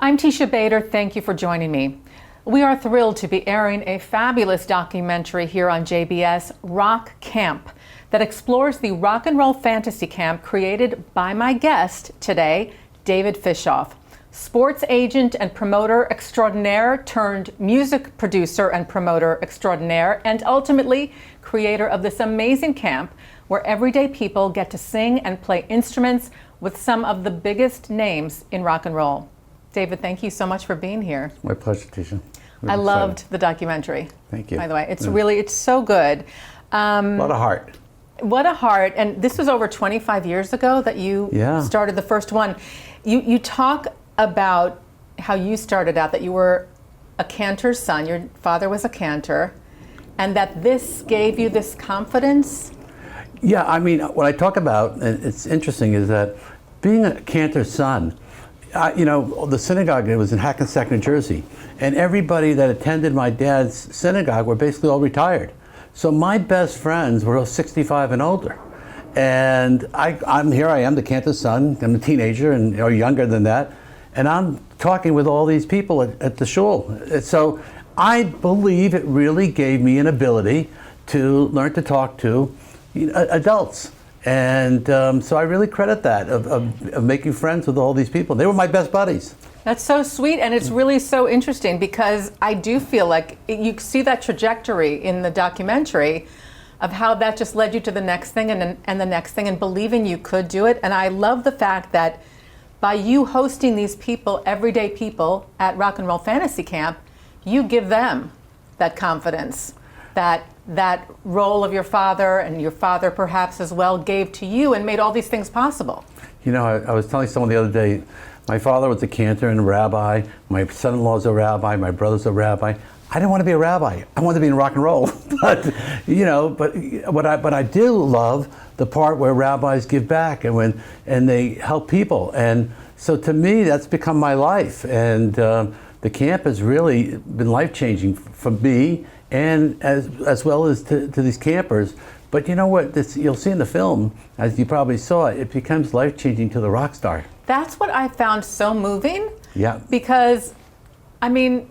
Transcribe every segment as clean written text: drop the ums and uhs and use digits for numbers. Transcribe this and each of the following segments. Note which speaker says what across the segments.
Speaker 1: I'm Teisha Bader. Thank you for joining me. We are thrilled to be airing a fabulous documentary here on JBS, Rock Camp, that explores the rock and roll fantasy camp created by my guest today, David Fishof, sports agent and promoter extraordinaire turned music producer and promoter extraordinaire, and ultimately creator of this amazing camp where everyday people get to sing and play instruments with some of the biggest names in rock and roll. David, thank you so much for being here.
Speaker 2: My pleasure, Teisha.
Speaker 1: I loved the documentary.
Speaker 2: Thank you.
Speaker 1: By the way, it's so good.
Speaker 2: A lot of heart.
Speaker 1: What a heart. And this was over 25 years ago that you started the first one. You talk about how you started out, that you were a cantor's son. Your father was a cantor, and that this gave you this confidence.
Speaker 2: Yeah, I mean, what I talk about, and it's interesting, is that being a cantor's son, the synagogue, it was in Hackensack, New Jersey, and everybody that attended my dad's synagogue were basically all retired. So my best friends were all 65 and older. And I'm here, I am the cantor's son, I'm a teenager and or younger than that, and I'm talking with all these people at the shul. So I believe it really gave me an ability to learn to talk to adults. And so I really credit that, of making friends with all these people. They were my best buddies.
Speaker 1: That's so sweet, and it's really so interesting because I do feel like you see that trajectory in the documentary of how that just led you to the next thing and the next thing, and believing you could do it. And I love the fact that by you hosting these people, everyday people, at Rock and Roll Fantasy Camp, you give them that confidence that role of your father, and your father perhaps as well, gave to you and made all these things possible.
Speaker 2: You know, I was telling someone the other day, my father was a cantor and a rabbi, my son-in-law's a rabbi, my brother's a rabbi. I didn't want to be a rabbi. I wanted to be in rock and roll. But I do love the part where rabbis give back and they help people. And so to me, that's become my life. And the camp has really been life-changing for me, and as well as to these campers. But you know what, you'll see in the film, as you probably saw, it becomes life-changing to the rock star.
Speaker 1: That's what I found so moving.
Speaker 2: Yeah.
Speaker 1: Because, I mean,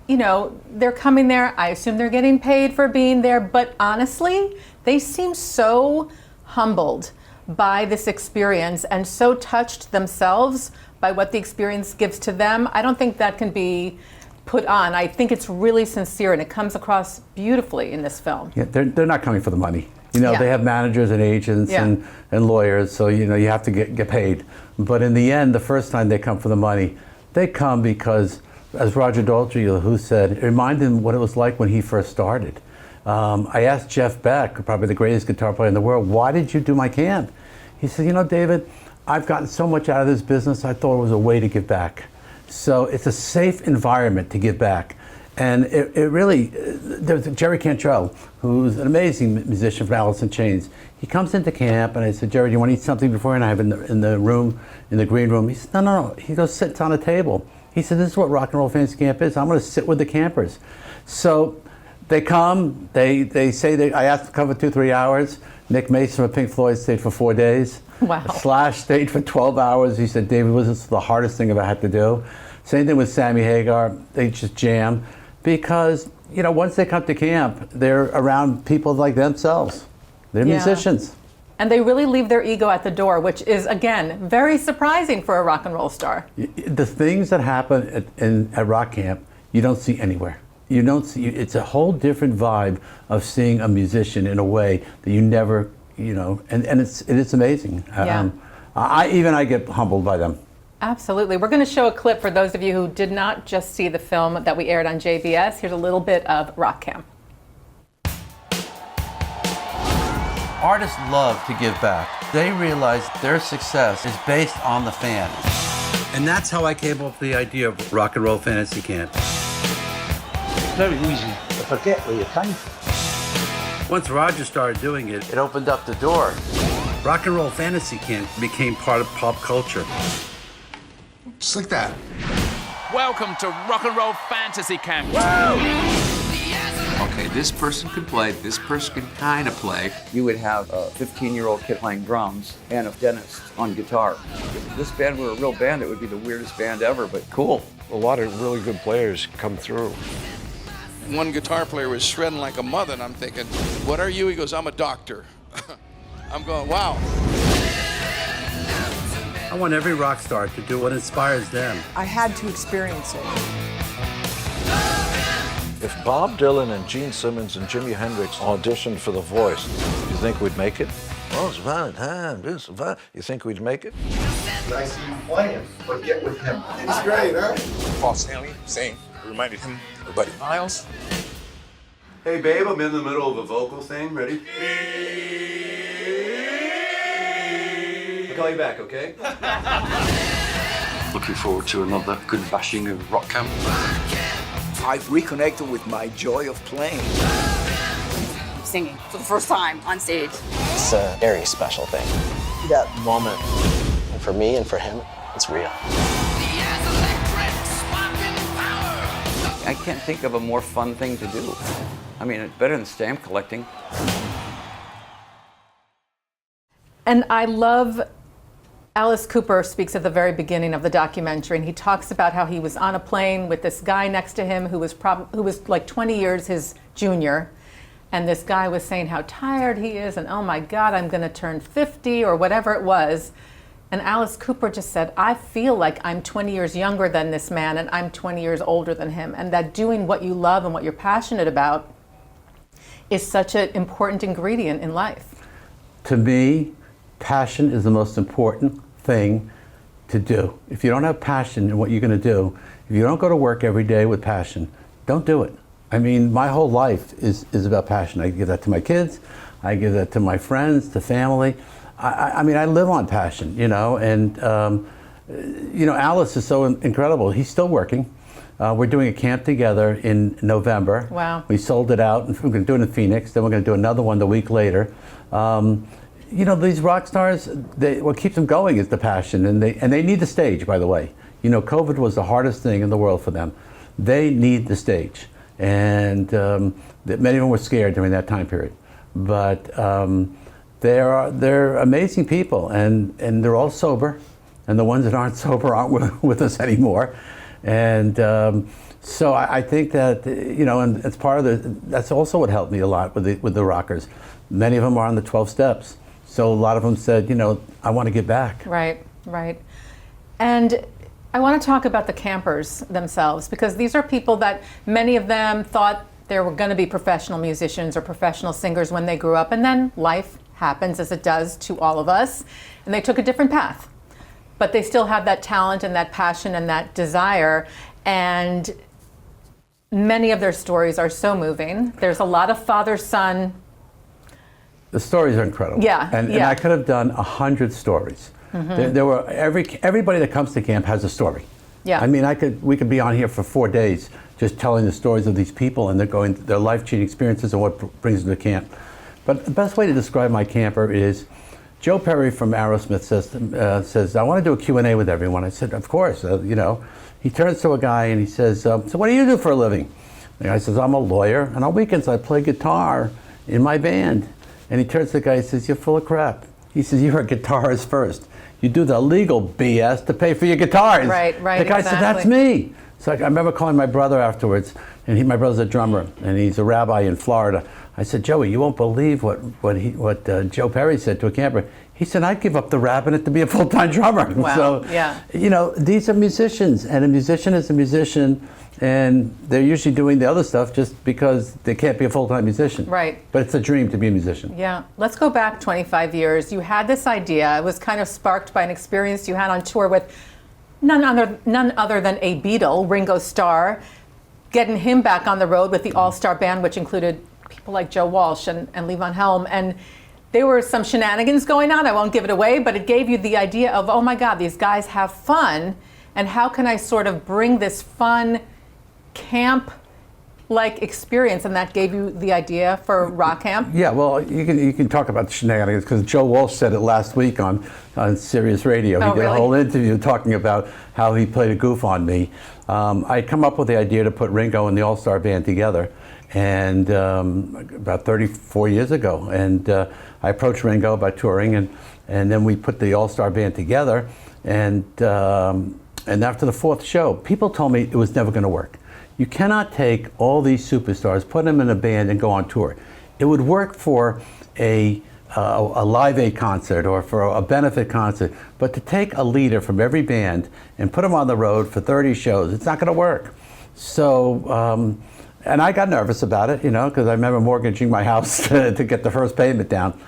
Speaker 1: they're coming there, I assume they're getting paid for being there, but honestly, they seem so humbled by this experience and so touched themselves by what the experience gives to them. I don't think that can be put on. I think it's really sincere, and it comes across beautifully in this film.
Speaker 2: Yeah, they're not coming for the money. They have managers and agents and lawyers, so you have to get paid. But in the end, the first time they come for the money, they come because, as Roger Daltrey, who said, it reminded him what it was like when he first started. I asked Jeff Beck, probably the greatest guitar player in the world, why did you do my camp? He said, David, I've gotten so much out of this business, I thought it was a way to give back. So it's a safe environment to give back. And it really, there's Jerry Cantrell, who's an amazing musician from Alice in Chains. He comes into camp, and I said, Jerry, do you want to eat something before? And I have in the room, in the green room. He said, no. He goes, sits on a table. He said, this is what Rock and Roll Fantasy Camp is. I'm going to sit with the campers. So they come, they say, I asked them to come for 2-3 hours. Nick Mason from Pink Floyd stayed for 4 days.
Speaker 1: Wow.
Speaker 2: Slash stayed for 12 hours. He said, David, this was the hardest thing I've had to do. Same thing with Sammy Hagar. They just jam. Because, once they come to camp, they're around people like themselves. They're musicians.
Speaker 1: And they really leave their ego at the door, which is, again, very surprising for a rock and roll star.
Speaker 2: The things that happen at rock camp, you don't see anywhere. You don't see. It's a whole different vibe of seeing a musician in a way that you never, and it's amazing.
Speaker 1: Yeah.
Speaker 2: I get humbled by them.
Speaker 1: Absolutely. We're going to show a clip for those of you who did not just see the film that we aired on JBS. Here's a little bit of Rock Camp.
Speaker 3: Artists love to give back. They realize their success is based on the fans.
Speaker 2: And that's how I came up with the idea of Rock and Roll Fantasy Camp.
Speaker 4: It's very easy to forget where you came from.
Speaker 2: Once Roger started doing it,
Speaker 3: It opened up the door.
Speaker 2: Rock and Roll Fantasy Camp became part of pop culture.
Speaker 5: Just like that.
Speaker 6: Welcome to Rock and Roll Fantasy Camp. Okay, this person can play, this person can kind of play.
Speaker 7: You would have a 15-year-old kid playing drums and a dentist on guitar. If this band were a real band, it would be the weirdest band ever, but cool.
Speaker 8: A lot of really good players come through.
Speaker 9: One guitar player was shredding like a mother, and I'm thinking, what are you? He goes, I'm a doctor. I'm going, wow.
Speaker 3: I want every rock star to do what inspires them.
Speaker 10: I had to experience it.
Speaker 8: If Bob Dylan and Gene Simmons and Jimi Hendrix auditioned for The Voice, you think we'd make it? Oh, it's Valentine. You think we'd make it?
Speaker 5: I see you playing, but get with him. He's great, huh?
Speaker 11: Paul Stanley, same. Reminded him of Buddy Miles.
Speaker 12: Hey, babe, I'm in the middle of a vocal thing. Ready? I'll call you back, okay?
Speaker 7: Looking forward to another good bashing of rock camp.
Speaker 10: I've reconnected with my joy of playing.
Speaker 13: Singing for the first time on stage.
Speaker 14: It's a very special thing. That moment, and for me and for him, it's real.
Speaker 7: I can't think of a more fun thing to do. I mean, it's better than stamp collecting.
Speaker 1: And I love Alice Cooper speaks at the very beginning of the documentary, and he talks about how he was on a plane with this guy next to him who was like 20 years his junior, and this guy was saying how tired he is, and oh my God, I'm going to turn 50 or whatever it was. And Alice Cooper just said, I feel like I'm 20 years younger than this man, and I'm 20 years older than him, and that doing what you love and what you're passionate about is such an important ingredient in life.
Speaker 2: To me, passion is the most important thing to do. If you don't have passion in what you're going to do, if you don't go to work every day with passion, don't do it. I mean, my whole life is about passion. I give that to my kids, I give that to my friends, to family. I mean, I live on passion, you know, and you know, Alice is so incredible. He's still working. We're doing a camp together in November.
Speaker 1: Wow. We
Speaker 2: sold it out, and we're going to do it in Phoenix, then we're going to do another one the week later. You know, these rock stars, what keeps them going is the passion, and they need the stage, by the way. You know, COVID was the hardest thing in the world for them. They need the stage, and many of them were scared during that time period. But they're amazing people, and they're all sober, and the ones that aren't sober aren't with us anymore. And so I think that, you know, and it's part of that's also what helped me a lot with the rockers. Many of them are on the 12 steps. So a lot of them said, you know, I want to get back.
Speaker 1: Right, right. And I want to talk about the campers themselves, because these are people that many of them thought they were going to be professional musicians or professional singers when they grew up, and then life happens, as it does to all of us, and they took a different path. But they still have that talent and that passion and that desire, and many of their stories are so moving. There's a lot of father-son.
Speaker 2: The stories are incredible.
Speaker 1: Yeah,
Speaker 2: and I could have done 100 stories.
Speaker 1: Mm-hmm.
Speaker 2: There were everybody that comes to camp has a story.
Speaker 1: Yeah.
Speaker 2: I mean, we could be on here for 4 days just telling the stories of these people and their life-changing experiences and what brings them to camp. But the best way to describe my camper is, Joe Perry from Aerosmith says, I want to do a Q&A with everyone. I said, of course, you know. He turns to a guy and he says, so what do you do for a living? The guy says, I'm a lawyer, and on weekends I play guitar in my band. And he turns to the guy and says, you're full of crap. He says, you're a guitarist first. You do the legal BS to pay for your guitars.
Speaker 1: Right,
Speaker 2: The guy said, that's me. So I remember calling my brother afterwards, and my brother's a drummer, and he's a rabbi in Florida. I said, Joey, you won't believe what Joe Perry said to a camper. He said, I'd give up the rabbinate to be a full-time drummer.
Speaker 1: Wow.
Speaker 2: So,
Speaker 1: yeah.
Speaker 2: You know, these are musicians, and a musician is a musician, and they're usually doing the other stuff just because they can't be a full-time musician.
Speaker 1: Right.
Speaker 2: But it's a dream to be a musician.
Speaker 1: Yeah. Let's go back 25 years. You had this idea. It was kind of sparked by an experience you had on tour with none other than a Beatle, Ringo Starr, getting him back on the road with the all-star band, which included people like Joe Walsh and Lee Von Helm. And there were some shenanigans going on. I won't give it away, but it gave you the idea of, oh my God, these guys have fun, and how can I sort of bring this fun camp-like experience? And that gave you the idea for Rock Camp?
Speaker 2: Yeah, well, you can talk about the shenanigans, because Joe Walsh said it last week on Sirius Radio.
Speaker 1: Oh,
Speaker 2: He did
Speaker 1: really?
Speaker 2: a whole interview talking about how he played a goof on me. I come up with the idea to put Ringo and the All-Star Band together, and about 34 years ago. And I approached Ringo about touring, and then we put the all-star band together. And after the fourth show, people told me it was never going to work. You cannot take all these superstars, put them in a band, and go on tour. It would work for a Live Aid concert or for a benefit concert, but to take a leader from every band and put them on the road for 30 shows, it's not going to work. So, and I got nervous about it, because I remember mortgaging my house to get the first payment down.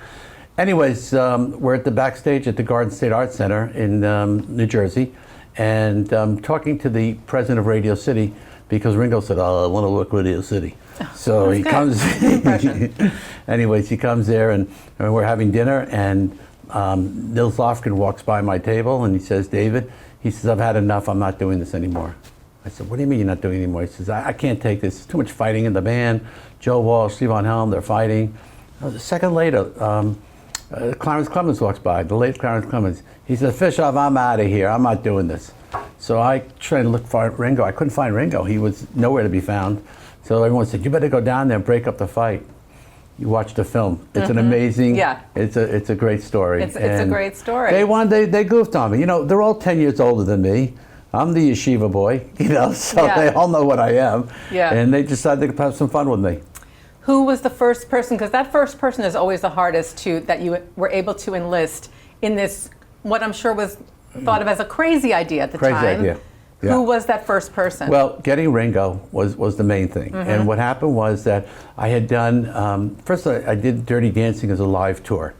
Speaker 2: Anyways, we're at the backstage at the Garden State Arts Center in New Jersey, and talking to the president of Radio City, because Ringo said, "Oh, I want to work Radio City." So he comes. Anyways, he comes there, and we're having dinner, and Nils Lofgren walks by my table, and he says, "David," he says, "I've had enough. I'm not doing this anymore." I said, "What do you mean you're not doing it anymore?" He says, I can't take this. There's too much fighting in the band. Joe Walsh, Steve Von Helm, they're fighting." A second later, Clarence Clemens walks by, the late Clarence Clemens. He says, "Fishof, I'm out of here. I'm not doing this." So I tried to look for Ringo. I couldn't find Ringo. He was nowhere to be found. So everyone said, "You better go down there and break up the fight." You watch the film. It's an amazing, it's a great story.
Speaker 1: It's a great story.
Speaker 2: They goofed on me. They're all 10 years older than me. I'm the yeshiva boy, so they all know what I am.
Speaker 1: Yeah.
Speaker 2: And they decided to have some fun with me.
Speaker 1: Who was the first person? Because that first person is always the hardest that you were able to enlist in this, what I'm sure was thought of as a crazy idea at the time.
Speaker 2: Crazy idea. Yeah.
Speaker 1: Who was that first person?
Speaker 2: Well, getting Ringo was the main thing. And what happened was that I had done, first I did Dirty Dancing as a live tour.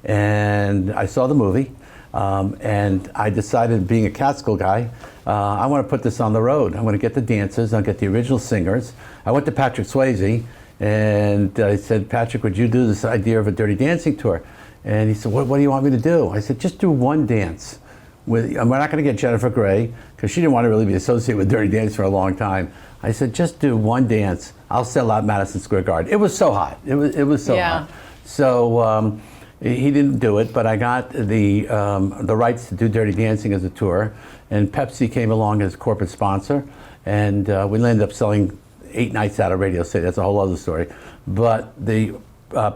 Speaker 2: And I saw the movie, and I decided, being a Catskill guy, I want to put this on the road. I want to get the dancers, I'll get the original singers. I went to Patrick Swayze, and I said, "Patrick, would you do this idea of a Dirty Dancing tour?" And he said, what do you want me to do? I said, "Just do one dance. We're not going to get Jennifer Grey, because she didn't want to really be associated with Dirty Dancing for a long time." I said, "Just do one dance. I'll sell out Madison Square Garden." It was so hot. It was so hot. So he didn't do it, but I got the rights to do Dirty Dancing as a tour, and Pepsi came along as corporate sponsor, and we ended up selling 8 nights out of Radio City. That's a whole other story. But the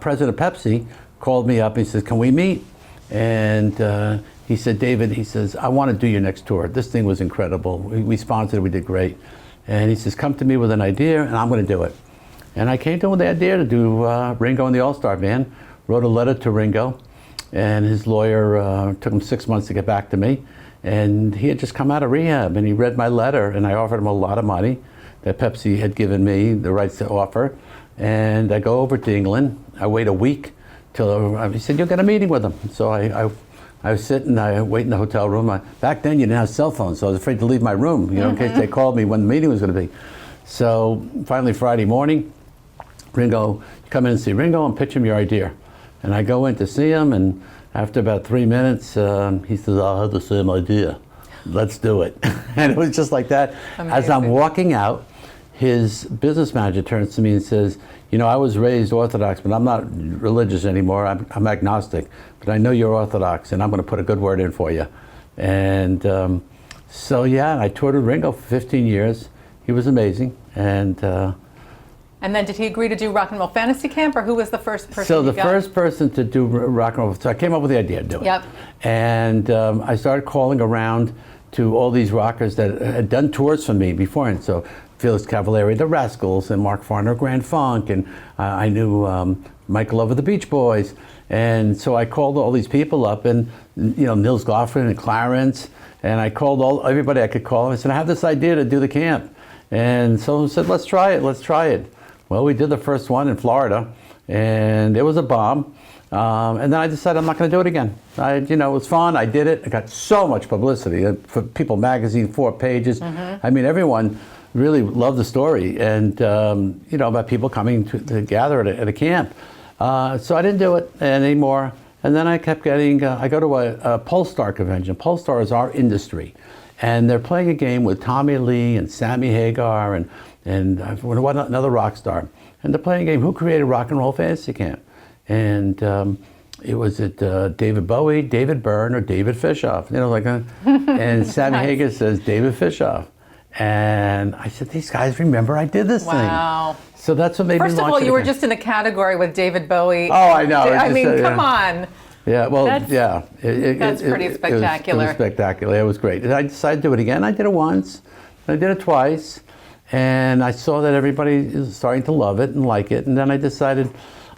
Speaker 2: president of Pepsi called me up and he says, "Can we meet?" And he said, "David," he says, "I want to do your next tour. This thing was incredible. We sponsored it, we did great." And he says, "Come to me with an idea and I'm going to do it." And I came to him with the idea to do Ringo and the All-Star Band, wrote a letter to Ringo, and his lawyer took him 6 months to get back to me. And he had just come out of rehab, and he read my letter, and I offered him a lot of money that Pepsi had given me the rights to offer. And I go over to England. I wait a week till he said, "You'll get a meeting with him." So I was sitting, I wait in the hotel room. Back then you didn't have cell phones, so I was afraid to leave my room, in case they called me when the meeting was going to be. So finally Friday morning, Ringo, come in and see Ringo and pitch him your idea. And I go in to see him, and after about 3 minutes, he says, "I have the same idea. Let's do it." And it was just like that.
Speaker 1: Amazing.
Speaker 2: As I'm walking out, his business manager turns to me and says, "I was raised Orthodox, but I'm not religious anymore. I'm agnostic. But I know you're Orthodox, and I'm going to put a good word in for you." And so, I toured with Ringo for 15 years. He was amazing.
Speaker 1: And then did he agree to do Rock and Roll Fantasy Camp, or who was the first person
Speaker 2: So the first person to do Rock and Roll, so I came up with the idea to do it.
Speaker 1: Yep.
Speaker 2: And I started calling around to all these rockers that had done tours for me before. And so Felix Cavalieri, the Rascals, and Mark Farner, Grand Funk, and I knew Michael Love of the Beach Boys. And so I called all these people up, and Nils Lofgren and Clarence, and I called everybody I could call. I said, "I have this idea to do the camp." And someone said, let's try it. Well, we did the first one in Florida, and it was a bomb. And then I decided I'm not going to do it again. It was fun. I did it. I got so much publicity for People Magazine, 4 pages. I mean, everyone really loved the story, and about people coming to gather at a camp. So I didn't do it anymore. And then I kept getting. I go to a Polestar convention. Polestar is our industry, and they're playing a game with Tommy Lee and Sammy Hagar and another rock star. And they're playing a game, who created Rock and Roll Fantasy Camp? And it was David Bowie, David Byrne, or David Fishof. And Sammy Hagar says, David Fishof. And I said, these guys remember I did this thing.
Speaker 1: Wow.
Speaker 2: So that's what made me launch
Speaker 1: First of all,
Speaker 2: it
Speaker 1: you were
Speaker 2: again.
Speaker 1: just in a category with David Bowie.
Speaker 2: Oh, I know.
Speaker 1: I
Speaker 2: It's
Speaker 1: mean,
Speaker 2: just,
Speaker 1: come on.
Speaker 2: Yeah, well,
Speaker 1: That's-
Speaker 2: yeah.
Speaker 1: that's pretty spectacular.
Speaker 2: It was spectacular. It was great. I decided to do it again. I did it once. I did it twice. And I saw that everybody is starting to love it and like it. And then I decided,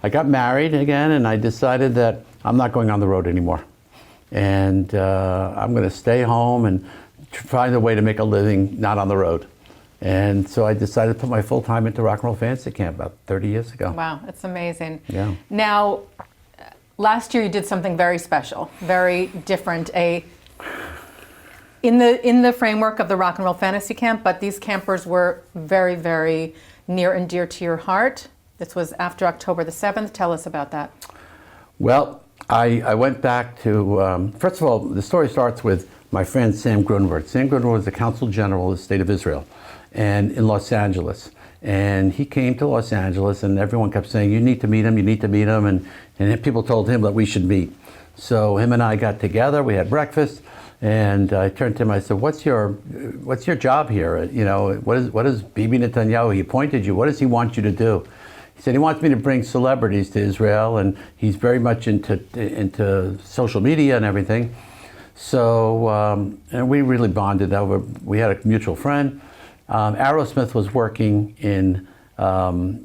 Speaker 2: I got married again, and I decided that I'm not going on the road anymore. And I'm going to stay home and find a way to make a living not on the road. And so I decided to put my full time into Rock and Roll Fantasy Camp about 30 years ago.
Speaker 1: Wow, that's amazing.
Speaker 2: Yeah.
Speaker 1: Now, last year you did something very special, very different. In the framework of the Rock and Roll Fantasy Camp, but these campers were very, very near and dear to your heart. This was after October the 7th. Tell us about that.
Speaker 2: Well, I went back to, first of all, the story starts with my friend Sam Grunwald. Sam Grunwald was the Consul General of the State of Israel and in Los Angeles. And he came to Los Angeles, and everyone kept saying, you need to meet him, you need to meet him. And people told him that we should meet. So him and I got together, we had breakfast, and I turned to him, I said, what's your job here? You know, what is Bibi Netanyahu, he appointed you, what does he want you to do? He said he wants me to bring celebrities to Israel, and he's very much into social media and everything. So, and we really bonded over, we had a mutual friend. Aerosmith was working in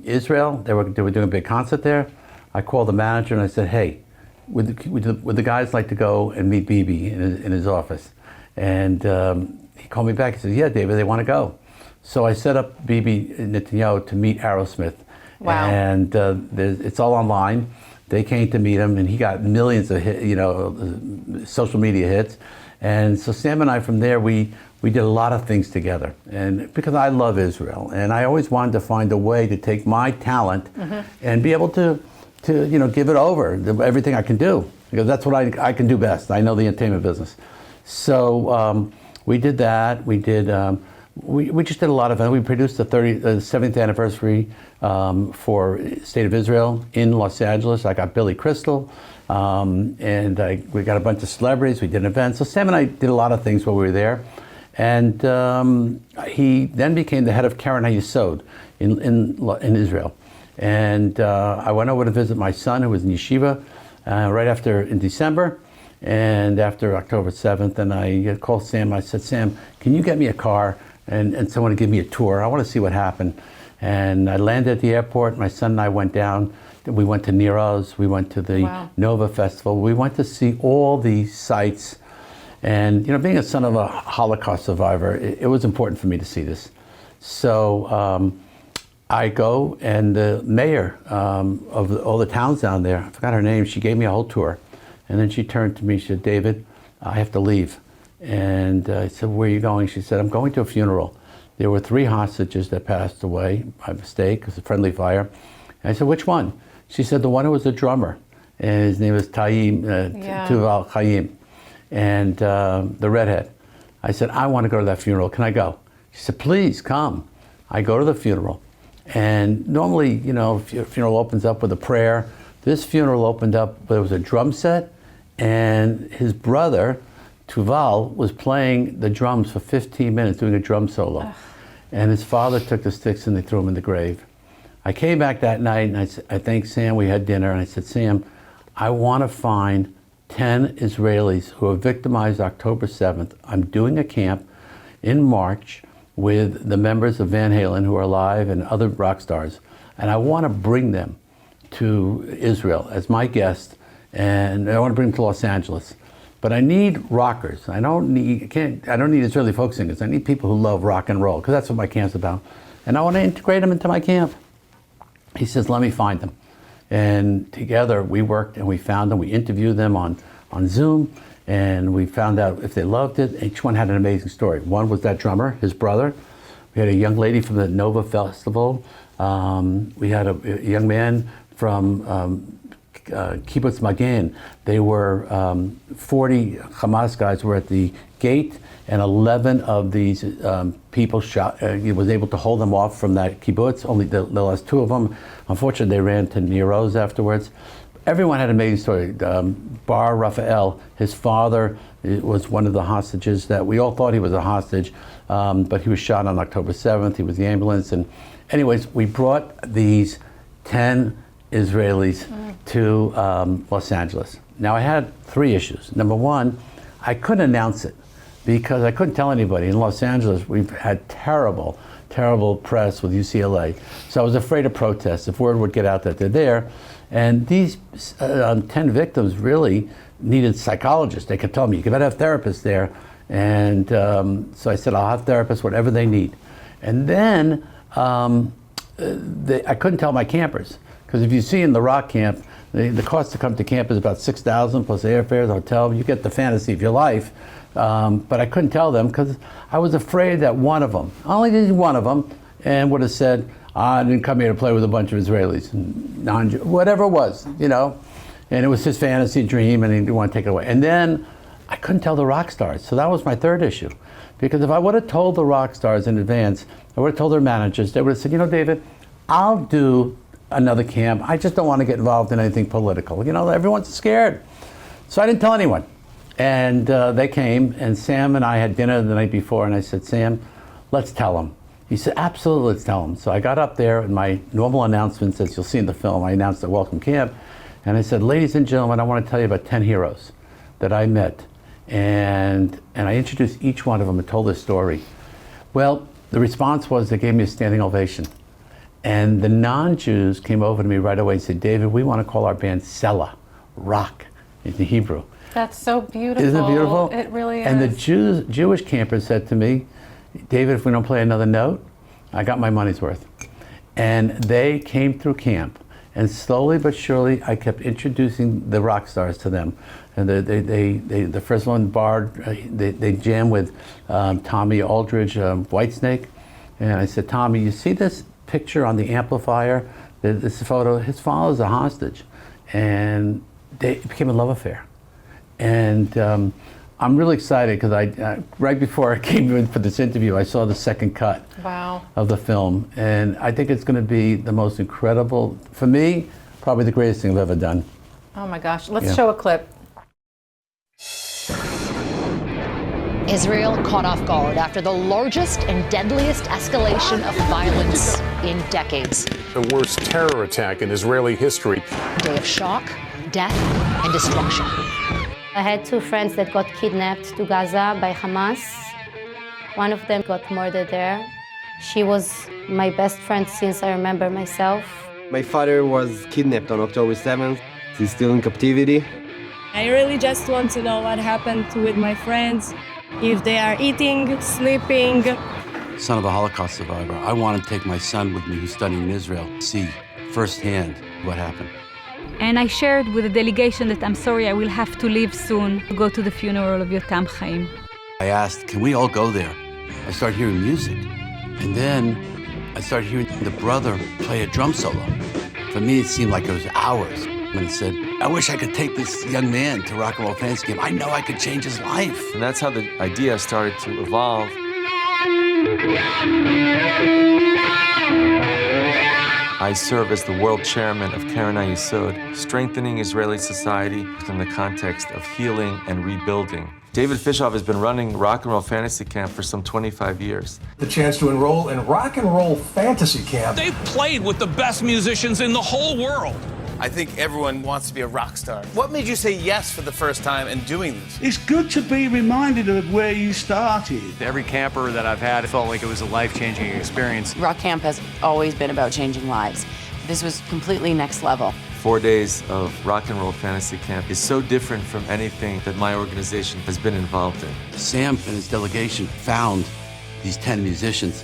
Speaker 2: Israel. They were doing a big concert there. I called the manager and I said, hey, would the guys like to go and meet Bibi in his office? And he called me back. He said, yeah, David, they want to go. So I set up Bibi Netanyahu to meet Aerosmith.
Speaker 1: Wow.
Speaker 2: And it's all online. They came to meet him, and he got millions of social media hits. And so Sam and I, from there, we did a lot of things together. And because I love Israel, and I always wanted to find a way to take my talent and be able to give it over, everything I can do, because that's what I can do best. I know the entertainment business. So we did that. We did. We just did a lot of it. We produced the 7th anniversary for State of Israel in Los Angeles. I got Billy Crystal, and we got a bunch of celebrities. We did an event. So Sam and I did a lot of things while we were there. And he then became the head of Karen HaYesod in Israel. And I went over to visit my son, who was in yeshiva, right after, in December, and after October 7th. And I called Sam. I said, Sam, can you get me a car and someone to give me a tour? I want to see what happened. And I landed at the airport. My son and I went down. We went to Nero's. We went to the Nova Festival. We went to see all these sites. And, being a son of a Holocaust survivor, it was important for me to see this. So I go, and the mayor of all the towns down there, I forgot her name, she gave me a whole tour. And then she turned to me, she said, David, I have to leave. And I said, where are you going? She said, I'm going to a funeral. There were 3 hostages that passed away by mistake. It was a friendly fire. And I said, which one? She said, the one who was the drummer. And his name was Tuval Chaim. And the redhead. I said, I want to go to that funeral. Can I go? She said, please come. I go to the funeral. And normally, if your funeral opens up with a prayer, this funeral opened up, there was a drum set, and his brother, Tuval, was playing the drums for 15 minutes, doing a drum solo. Ugh. And his father took the sticks and they threw him in the grave. I came back that night and I thanked Sam, we had dinner, and I said, Sam, I want to find 10 Israelis who were victimized October 7th. I'm doing a camp in March with the members of Van Halen who are alive and other rock stars. And I want to bring them to Israel as my guest, and I want to bring them to Los Angeles. But I need rockers. I don't need Israeli folk singers. I need people who love rock and roll, because that's what my camp's about. And I want to integrate them into my camp. He says, let me find them. And together we worked and we found them. We interviewed them on Zoom, and we found out if they loved it. Each one had an amazing story. One was that drummer, his brother. We had a young lady from the Nova Festival. We had a young man from Kibbutz Magen. They were 40 Hamas guys were at the gate, and 11 of these people shot. He was able to hold them off from that kibbutz. Only the last 2 of them. Unfortunately, they ran to Nero's afterwards. Everyone had an amazing story. Bar Raphael, his father, was one of the hostages that we all thought he was a hostage, but he was shot on October 7th. He was in the ambulance, and Anyways, we brought these 10 Israelis to Los Angeles. Now, I had 3 issues. Number one, I couldn't announce it because I couldn't tell anybody. In Los Angeles, we've had terrible press with UCLA. So I was afraid of protests if word would get out that they're there. And these 10 victims really needed psychologists. They could tell me, you better have therapists there. And so I said, I'll have therapists, whatever they need. And then I couldn't tell my campers. Because if you see in the rock camp, the cost to come to camp is about $6,000 plus airfares, hotel. You get the fantasy of your life. But I couldn't tell them because I was afraid that one of them, only did one of them, and would have said, I didn't come here to play with a bunch of Israelis, whatever it was, you know. And it was his fantasy dream, and he didn't want to take it away. And then I couldn't tell the rock stars. So that was my third issue. Because if I would have told the rock stars in advance, I would have told their managers, they would have said, you know, David, I'll do another camp. I just don't want to get involved in anything political. You know, everyone's scared. So I didn't tell anyone. And they came, and Sam and I had dinner the night before, and I said, Sam, let's tell them. He said, absolutely, let's tell them. So I got up there, and my normal announcements, as you'll see in the film, I announced at Welcome Camp, and I said, ladies and gentlemen, I want to tell you about 10 heroes that I met. And I introduced each one of them and told their story. Well, the response was they gave me a standing ovation. And the non-Jews came over to me right away and said, David, we want to call our band Sela, rock, in Hebrew.
Speaker 1: That's so beautiful.
Speaker 2: Isn't it beautiful?
Speaker 1: It really is.
Speaker 2: And the Jewish campers said to me, David, if we don't play another note, I got my money's worth. And they came through camp. And slowly but surely, I kept introducing the rock stars to them. And the first one, Bard, they jammed with Tommy Aldridge, Whitesnake. And I said, Tommy, you see this picture on the amplifier? This photo, his father's a hostage. And it became a love affair. And I'm really excited because right before I came in for this interview, I saw the second cut of the film. And I think it's going to be the most incredible, for me, probably the greatest thing I've ever done.
Speaker 1: Oh my gosh, let's show a clip.
Speaker 15: Israel caught off guard after the largest and deadliest escalation of violence in decades.
Speaker 16: The worst terror attack in Israeli history.
Speaker 15: A day of shock, death, and destruction.
Speaker 17: I had 2 friends that got kidnapped to Gaza by Hamas. One of them got murdered there. She was my best friend since I remember myself.
Speaker 18: My father was kidnapped on October 7th. He's still in captivity.
Speaker 19: I really just want to know what happened with my friends, if they are eating, sleeping.
Speaker 3: Son of a Holocaust survivor, I want to take my son with me who's studying in Israel, see firsthand what happened.
Speaker 20: And I shared with the delegation that I'm sorry, I will have to leave soon to go to the funeral of Yotam Chaim.
Speaker 3: I asked, can we all go there? I started hearing music. And then I started hearing the brother play a drum solo. For me, it seemed like it was hours. And I said, I wish I could take this young man to Rock and Roll Fantasy Camp. I know I could change his life.
Speaker 21: And that's how the idea started to evolve. I serve as the world chairman of Keren HaYesod, strengthening Israeli society within the context of healing and rebuilding. David Fishof has been running Rock and Roll Fantasy Camp for some 25 years.
Speaker 16: The chance to enroll in Rock and Roll Fantasy Camp.
Speaker 22: They've played with the best musicians in the whole world.
Speaker 23: I think everyone wants to be a rock star. What made you say yes for the first time in doing this?
Speaker 4: It's good to be reminded of where you started.
Speaker 24: Every camper that I've had felt like it was a life-changing experience.
Speaker 13: Rock Camp has always been about changing lives. This was completely next level.
Speaker 21: 4 days of Rock and Roll Fantasy Camp is so different from anything that my organization has been involved in.
Speaker 3: Sam and his delegation found these 10 musicians,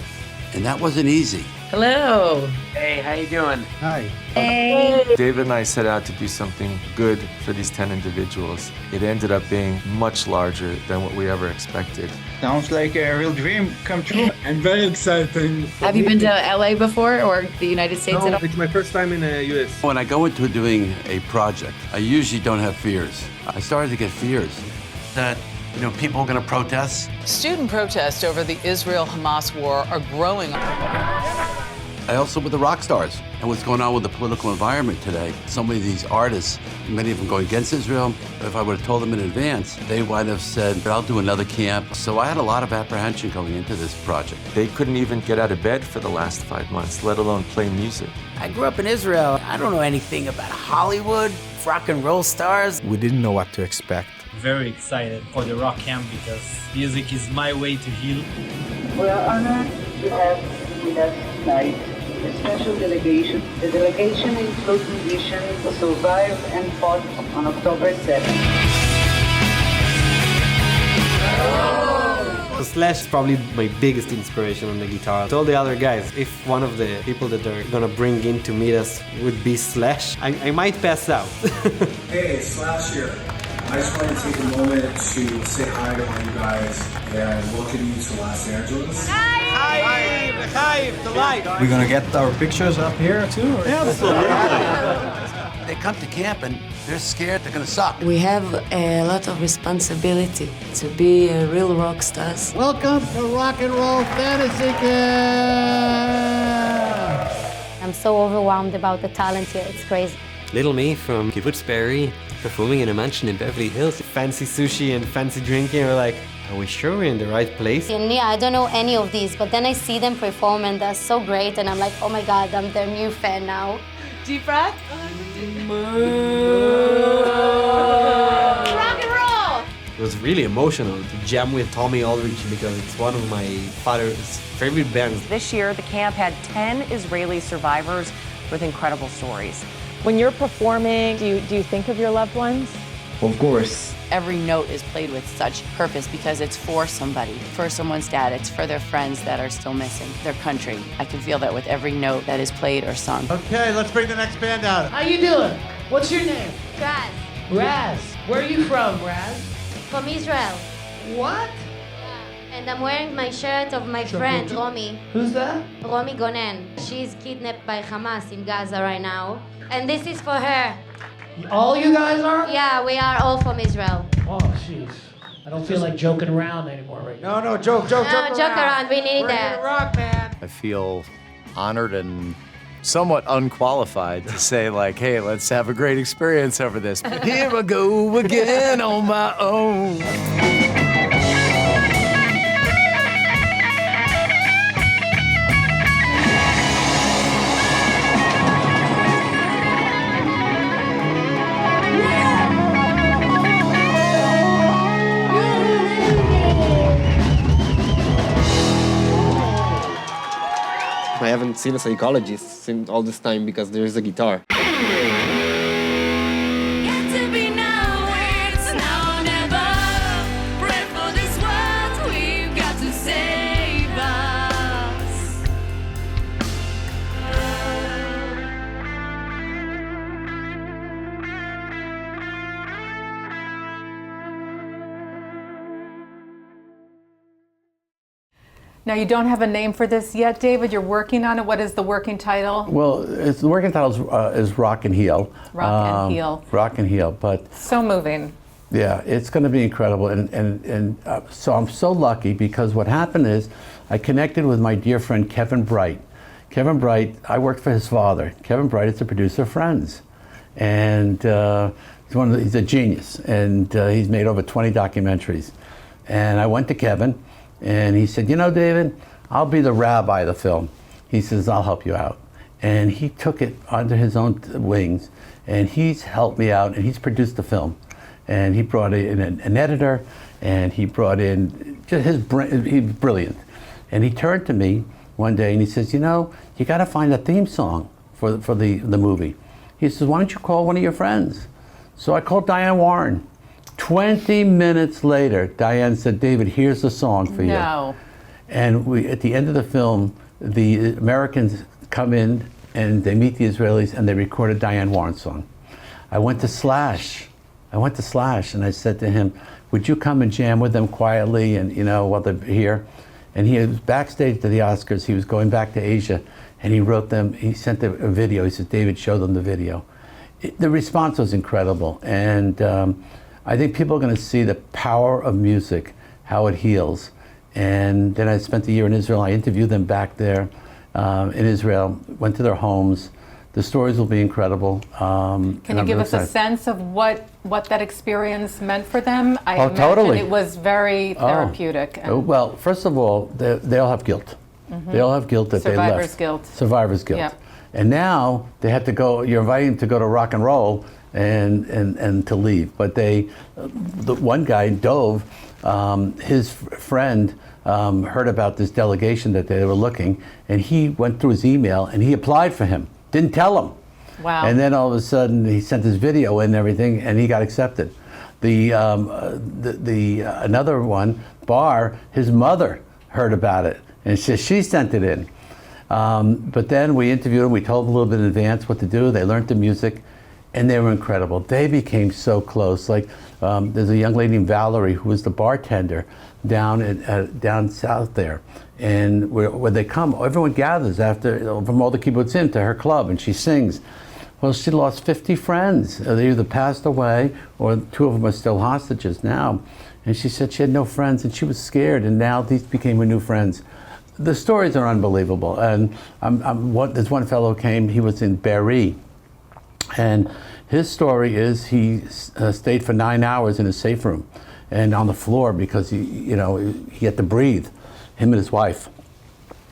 Speaker 3: and that wasn't easy.
Speaker 25: Hello. Hey, how you doing?
Speaker 4: Hi.
Speaker 25: Hey.
Speaker 21: David and I set out to do something good for these 10 individuals. It ended up being much larger than what we ever expected.
Speaker 4: Sounds like a real dream come true. And very exciting.
Speaker 13: Have you been to LA before or the United States at all?
Speaker 18: It's my first time in the US.
Speaker 3: When I go into doing a project, I usually don't have fears. I started to get fears that people are going to protest.
Speaker 26: Student protests over the Israel-Hamas war are growing.
Speaker 3: I also with the rock stars and what's going on with the political environment today. So many of these artists, many of them going against Israel. If I would have told them in advance, they might have said, I'll do another camp. So I had a lot of apprehension going into this project.
Speaker 21: They couldn't even get out of bed for the last 5 months, let alone play music.
Speaker 25: I grew up in Israel. I don't know anything about Hollywood, rock and roll stars.
Speaker 5: We didn't know what to expect.
Speaker 6: Very excited for the rock camp because music is my way to heal.
Speaker 8: We are honored to have with us tonight a special delegation. The delegation includes musicians who survived and fought on October 7th.
Speaker 18: So Slash is probably my biggest inspiration on the guitar. I told the other guys, if one of the people that they're gonna bring in to meet us would be Slash, I might pass out.
Speaker 9: Hey, Slash here. I just wanted to take a moment to say hi to all you guys and welcome you to Los Angeles.
Speaker 18: Hi, delight.
Speaker 9: We're gonna get our pictures up here too?
Speaker 3: Absolutely. They come to camp and they're scared they're gonna suck.
Speaker 13: We have a lot of responsibility to be real rock stars.
Speaker 11: Welcome to Rock and Roll Fantasy Camp!
Speaker 17: I'm so overwhelmed about the talent here. It's crazy.
Speaker 18: Little me from Kibbutz Be'eri, performing in a mansion in Beverly Hills. Fancy sushi and fancy drinking. We're like, are we sure we're in the right place?
Speaker 17: And yeah, I don't know any of these, but then I see them perform and they're so great and I'm like, oh my God, I'm their new fan now.
Speaker 13: Deep breath.
Speaker 17: Rock and roll!
Speaker 18: It was really emotional to jam with Tommy Aldrich because it's one of my father's favorite bands.
Speaker 26: This year, the camp had 10 Israeli survivors with incredible stories. When you're performing, do you think of your loved ones?
Speaker 18: Of course.
Speaker 13: Every note is played with such purpose because it's for somebody, for someone's dad. It's for their friends that are still missing, their country. I can feel that with every note that is played or sung.
Speaker 11: Okay, let's bring the next band out. How you doing? What's your name?
Speaker 17: Raz.
Speaker 11: Raz. Where are you from, Raz?
Speaker 17: From Israel.
Speaker 11: What?
Speaker 17: And I'm wearing my shirt of my friend, Romy.
Speaker 11: Who's that?
Speaker 17: Romy Gonen. She's kidnapped by Hamas in Gaza right now. And this is for her.
Speaker 11: All you guys are?
Speaker 17: Yeah, we are all from Israel.
Speaker 11: Oh, jeez. I don't feel like joking around anymore right now.
Speaker 9: No, joke
Speaker 17: around. We need that.
Speaker 11: Rock, man.
Speaker 24: I feel honored and somewhat unqualified to say, like, hey, let's have a great experience over this. But here I go again on my own.
Speaker 18: I haven't seen a psychologist in all this time because there is a guitar.
Speaker 1: Now, you don't have a name for this yet, David. You're working on it. What is the working title?
Speaker 2: Well, the working title is Rock and Heal.
Speaker 1: Rock and Heal.
Speaker 2: Rock and Heal, but
Speaker 1: so moving.
Speaker 2: Yeah, it's going to be incredible, and so I'm so lucky because what happened is I connected with my dear friend Kevin Bright. Kevin Bright, I worked for his father. Kevin Bright is the producer of Friends, and he's a genius, and he's made over 20 documentaries. And I went to Kevin. And he said, you know, David, I'll be the rabbi of the film. He says, I'll help you out. And he took it under his own wings, and he's helped me out, and he's produced the film. And he brought in an editor, and he brought in just he's brilliant. And he turned to me one day, and he says, you know, you got to find a theme song for the movie. He says, why don't you call one of your friends? So I called Diane Warren. 20 minutes later, Diane said, David, here's the song for you.
Speaker 1: No.
Speaker 2: And at the end of the film, the Americans come in and they meet the Israelis and they record a Diane Warren song. I went to Slash and I said to him, would you come and jam with them quietly and, you know, while they're here? And he was backstage to the Oscars. He was going back to Asia and he sent a video. He said, David, show them the video. The response was incredible. And I think people are going to see the power of music, how it heals. And then I spent a year in Israel. I interviewed them back there. in Israel, went to their homes. The stories will be incredible.
Speaker 1: Can you give us a sense of what that experience meant for them? I imagine
Speaker 2: totally.
Speaker 1: It was very therapeutic.
Speaker 2: Well, first of all, they all have guilt. They all have guilt that they left.
Speaker 1: Survivor's guilt.
Speaker 2: Survivor's guilt.
Speaker 1: Yep.
Speaker 2: And now they have to go, you're inviting them to go to rock and roll and to leave. But the one guy, Dove, his friend heard about this delegation that they were looking, and he went through his email and he applied for him. Didn't tell him.
Speaker 1: Wow.
Speaker 2: And then all of a sudden he sent his video in and everything, and he got accepted. Another one, Bar, his mother heard about it, and she sent it in. But then we interviewed them, we told them a little bit in advance what to do. They learned the music, and they were incredible. They became so close. Like there's a young lady named Valerie who was the bartender down south there. And when they come, everyone gathers from all the kibbutzim to her club, and she sings. Well, she lost 50 friends. They either passed away, or 2 of them are still hostages now. And she said she had no friends, and she was scared, and now these became her new friends. The stories are unbelievable. And there's one fellow who came, he was in Be'eri, and his story is he stayed for 9 hours in a safe room and on the floor because he had to breathe. Him and his wife,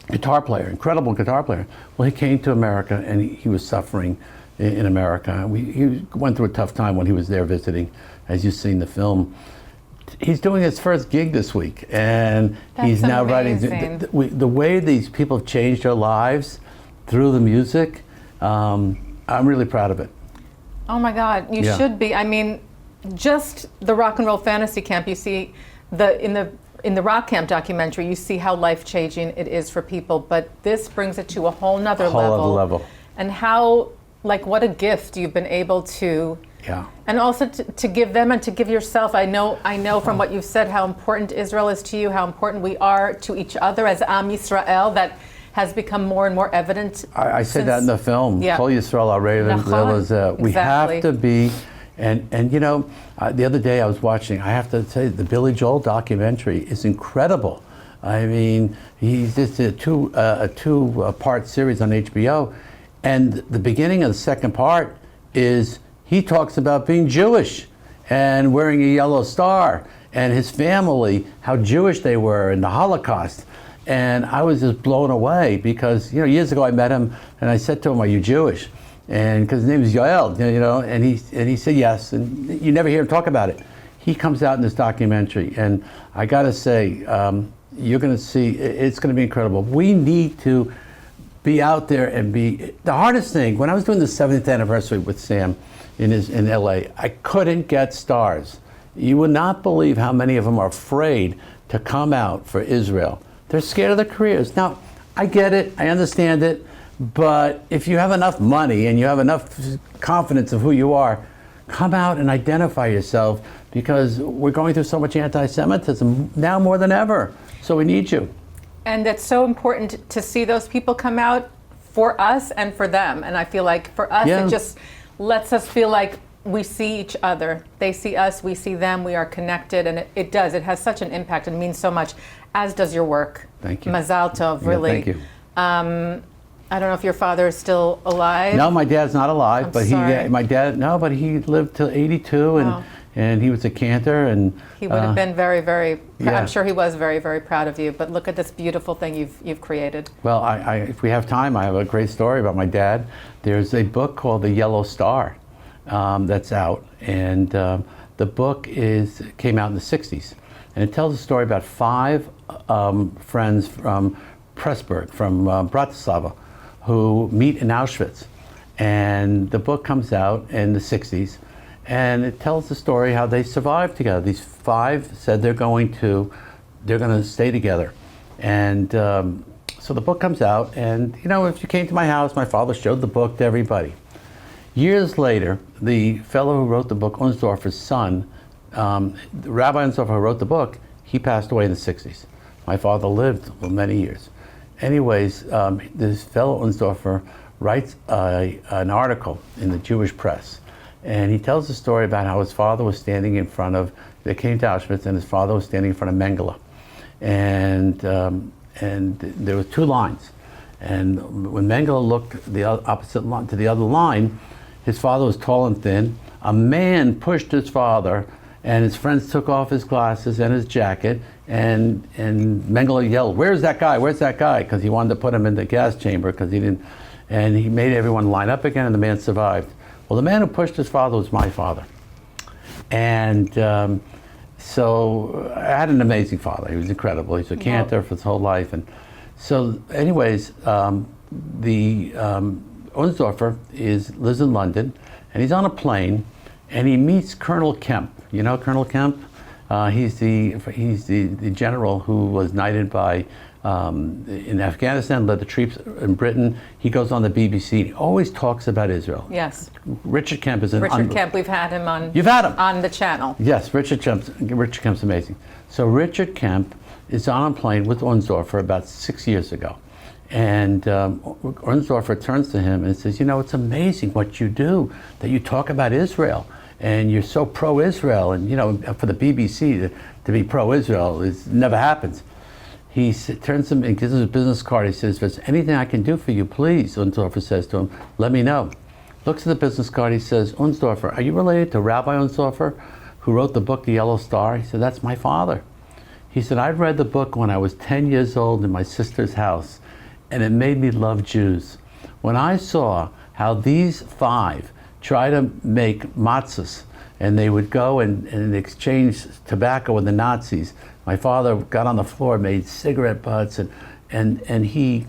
Speaker 2: guitar player, incredible guitar player. Well, he came to America and he was suffering in America. He went through a tough time when he was there visiting, as you've seen the film. He's doing his first gig this week, and he's now writing. The way these people have changed their lives through the music, I'm really proud of it.
Speaker 1: Oh my God, you should be. I mean, just the Rock and Roll Fantasy Camp, you see in the Rock Camp documentary, you see how life-changing it is for people, but this brings it to a whole nother level. And how, what a gift you've been able to, and also to give them and to give yourself. I know from what you've said how important Israel is to you, how important we are to each other as Am Yisrael, that has become more and more evident.
Speaker 2: I said that in the film, Kol Yisrael Arev, we have to be. And the other day I was watching, I have to say, the Billy Joel documentary is incredible. I mean, he's just a two-part series on HBO. And the beginning of the second part is he talks about being Jewish and wearing a yellow star and his family, how Jewish they were in the Holocaust. And I was just blown away because, years ago I met him and I said to him, "Are you Jewish?" And because his name is Yoel, and he said yes, and you never hear him talk about it. He comes out in this documentary, and I got to say, you're going to see, it's going to be incredible. We need to be out there and be, the hardest thing, when I was doing the 7th anniversary with Sam in LA, I couldn't get stars. You would not believe how many of them are afraid to come out for Israel. They're scared of their careers. Now, I get it, I understand it. But if you have enough money and you have enough confidence of who you are, come out and identify yourself, because we're going through so much anti-Semitism now more than ever. So we need you.
Speaker 1: And it's so important to see those people come out for us and for them. And I feel like for us, it just lets us feel like we see each other. They see us, we see them, we are connected. And it has such an impact and means so much, as does your work.
Speaker 2: Thank you.
Speaker 1: Mazal tov, really.
Speaker 2: Thank you.
Speaker 1: I don't know if your father is still alive.
Speaker 2: No, my dad's not alive, but he lived till 82, and he was a cantor, and
Speaker 1: he would have been very, very. I'm sure he was very, very proud of you. But look at this beautiful thing you've created.
Speaker 2: Well, if we have time, I have a great story about my dad. There's a book called The Yellow Star that's out, and the book came out in the '60s, and it tells a story about 5 friends from Pressburg, from Bratislava, who meet in Auschwitz. And the book comes out in the 60s, and it tells the story how they survived together. These 5 said they're going to stay together. And so the book comes out, and if you came to my house, my father showed the book to everybody. Years later, the fellow who wrote the book, Unsdorfer's son, Rabbi Unsdorfer, who wrote the book, he passed away in the 60s. My father lived for many years. Anyways, this fellow Unsdorfer writes an article in the Jewish press, and he tells a story about how his father was standing in front of, they came to Auschwitz, and his father was standing in front of Mengele. And there were 2 lines, And when Mengele looked the opposite line, to the other line, his father was tall and thin. A man pushed his father, and his friends took off his glasses and his jacket, and Mengele yelled, "Where's that guy? Where's that guy?" Because he wanted to put him in the gas chamber because he didn't, and he made everyone line up again, and the man survived. Well, the man who pushed his father was my father. And so I had an amazing father. He was incredible. He was a cantor for his whole life. And so anyways, Unsdorfer lives in London, and he's on a plane, and he meets Colonel Kemp. You know Colonel Kemp? He's the general who was knighted by in Afghanistan, led the troops in Britain. He goes on the BBC. He always talks about Israel.
Speaker 1: Yes.
Speaker 2: Richard Kemp is
Speaker 1: Richard Kemp. We've had him on.
Speaker 2: You've had him
Speaker 1: on the channel.
Speaker 2: Yes, Richard Kemp's amazing. So Richard Kemp is on a plane with Unsdorfer about 6 years ago. And Unsdorfer turns to him and says, "You know, it's amazing what you do, that you talk about Israel, and you're so pro-Israel. And, you know, for the BBC to be pro-Israel never happens." He turns to him and gives him a business card. He says, "If there's anything I can do for you, please," Unsdorfer says to him, "let me know." Looks at the business card. He says, "Unsdorfer, are you related to Rabbi Unsdorfer, who wrote the book, The Yellow Star?" He said, "That's my father." He said, "I read the book when I was 10 years old in my sister's house, and it made me love Jews. When I saw how these 5 try to make matzahs, and they would go and exchange tobacco with the Nazis. My father got on the floor, made cigarette butts, and he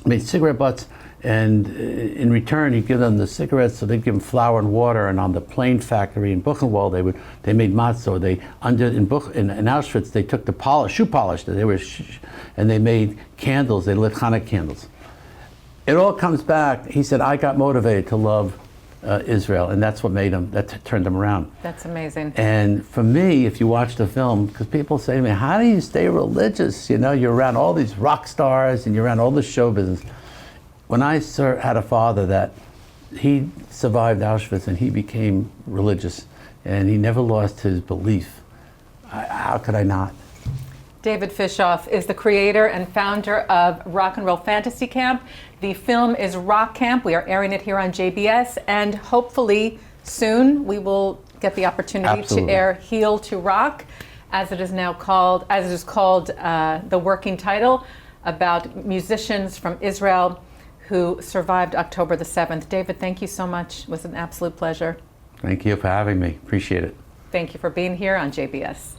Speaker 2: made cigarette butts, and in return he'd give them the cigarettes, so they'd give him flour and water. And on the plane factory in Buchenwald, they made matzah. In Auschwitz, they took the shoe polish that and they made candles. They lit Hanukkah candles. It all comes back. He said, "I got motivated to love Israel, and that's what turned him around."
Speaker 1: That's amazing.
Speaker 2: And for me, if you watch the film, because people say to me, "How do you stay religious? You know, you're around all these rock stars and you're around all this show business." When I had a father that he survived Auschwitz and he became religious, and he never lost his belief, how could I not?
Speaker 1: David Fishof is the creator and founder of Rock and Roll Fantasy Camp. The film is Rock Camp. We are airing it here on JBS, and hopefully soon we will get the opportunity to air Heel to Rock, as it is called, the working title, about musicians from Israel who survived October the 7th. David, thank you so much. It was an absolute pleasure.
Speaker 2: Thank you for having me. Appreciate it.
Speaker 1: Thank you for being here on JBS.